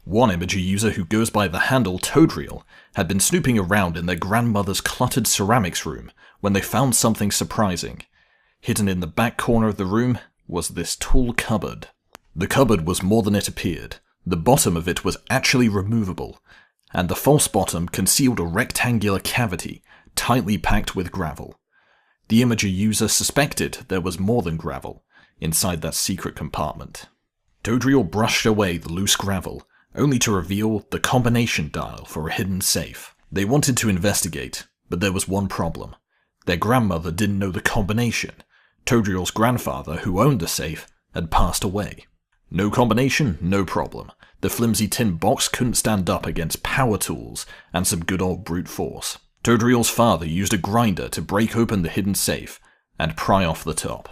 One Imager user who goes by the handle Toadriel had been snooping around in their grandmother's cluttered ceramics room when they found something surprising. Hidden in the back corner of the room was this tool cupboard. The cupboard was more than it appeared. The bottom of it was actually removable, and the false bottom concealed a rectangular cavity tightly packed with gravel. The Imager user suspected there was more than gravel inside that secret compartment. Toadriel brushed away the loose gravel, only to reveal the combination dial for a hidden safe. They wanted to investigate, but there was one problem. Their grandmother didn't know the combination. Toadriel's grandfather, who owned the safe, had passed away. No combination, no problem. The flimsy tin box couldn't stand up against power tools and some good old brute force. Toadriel's father used a grinder to break open the hidden safe and pry off the top.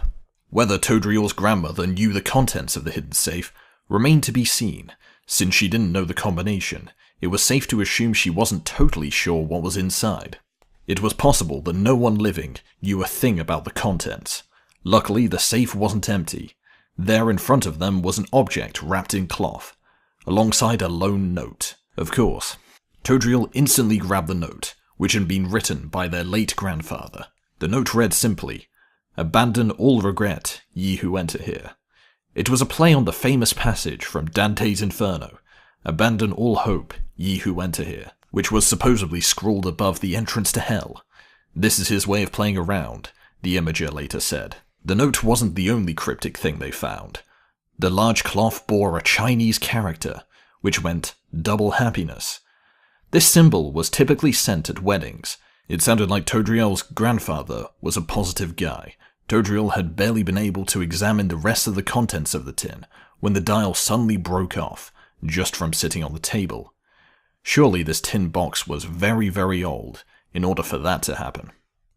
Whether Toadriel's grandmother knew the contents of the hidden safe remained to be seen. Since she didn't know the combination, it was safe to assume she wasn't totally sure what was inside. It was possible that no one living knew a thing about the contents. Luckily, the safe wasn't empty. There in front of them was an object wrapped in cloth, alongside a lone note. Of course, Toadriel instantly grabbed the note, which had been written by their late grandfather. The note read simply, "Abandon all regret, ye who enter here." It was a play on the famous passage from Dante's Inferno, "Abandon all hope, ye who enter here," which was supposedly scrawled above the entrance to hell. This is his way of playing around, the Imager later said. The note wasn't the only cryptic thing they found. The large cloth bore a Chinese character, which meant double happiness. This symbol was typically sent at weddings. It sounded like Toadriel's grandfather was a positive guy. Toadriel had barely been able to examine the rest of the contents of the tin when the dial suddenly broke off, just from sitting on the table. Surely this tin box was very, very old in order for that to happen.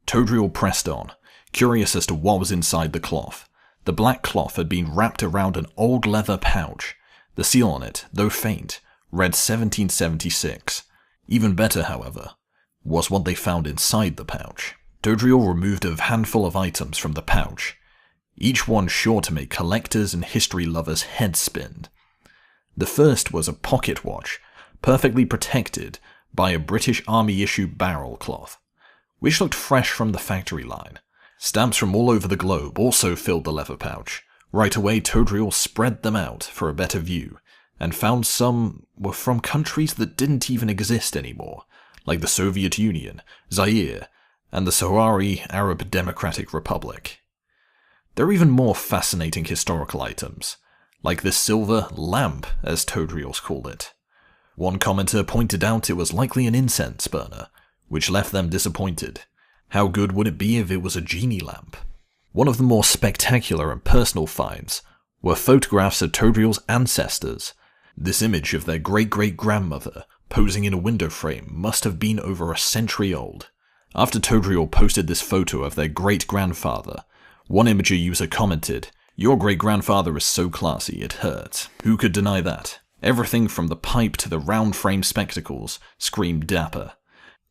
Toadriel pressed on, curious as to what was inside the cloth. The black cloth had been wrapped around an old leather pouch. The seal on it, though faint, read 1776. Even better, however, was what they found inside the pouch. Toadriel removed a handful of items from the pouch, each one sure to make collectors and history lovers' heads spin. The first was a pocket watch, perfectly protected by a British Army-issue barrel cloth, which looked fresh from the factory line. Stamps from all over the globe also filled the leather pouch. Right away, Toadriel spread them out for a better view, and found some were from countries that didn't even exist anymore, like the Soviet Union, Zaire, and the Sahrawi Arab Democratic Republic. There are even more fascinating historical items, like this silver lamp, as Toadriel's called it. One commenter pointed out it was likely an incense burner, which left them disappointed. How good would it be if it was a genie lamp? One of the more spectacular and personal finds were photographs of Toadriel's ancestors. This image of their great-great-grandmother posing in a window frame must have been over a century old. After Toadriel posted this photo of their great-grandfather, one Imager user commented, "Your great-grandfather is so classy, it hurts." Who could deny that? Everything from the pipe to the round-frame spectacles screamed dapper.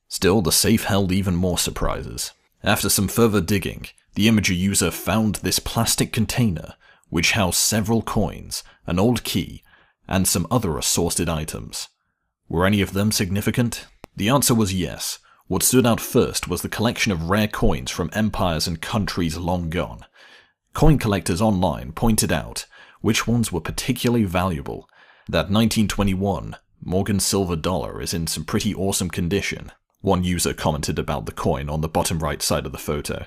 Still, the safe held even more surprises. After some further digging, the Imager user found this plastic container, which housed several coins, an old key, and some other assorted items. Were any of them significant? The answer was yes. What stood out first was the collection of rare coins from empires and countries long gone. Coin collectors online pointed out which ones were particularly valuable. That 1921 Morgan silver dollar is in some pretty awesome condition. One user commented about the coin on the bottom right side of the photo.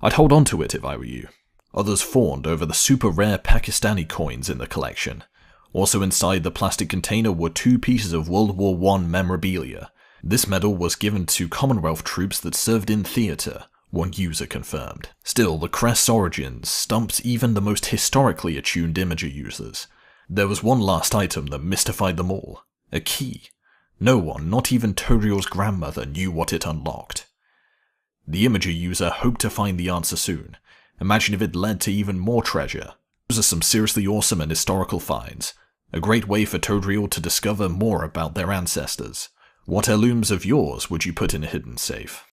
"I'd hold on to it if I were you." Others fawned over the super rare Pakistani coins in the collection. Also inside the plastic container were 2 pieces of World War I memorabilia. This medal was given to Commonwealth troops that served in theatre, one user confirmed. Still, the crest's origins stumped even the most historically attuned Imager users. There was one last item that mystified them all. A key. No one, not even Toadriel's grandmother, knew what it unlocked. The Imager user hoped to find the answer soon. Imagine if it led to even more treasure. Those are some seriously awesome and historical finds. A great way for Toadriel to discover more about their ancestors. What heirlooms of yours would you put in a hidden safe?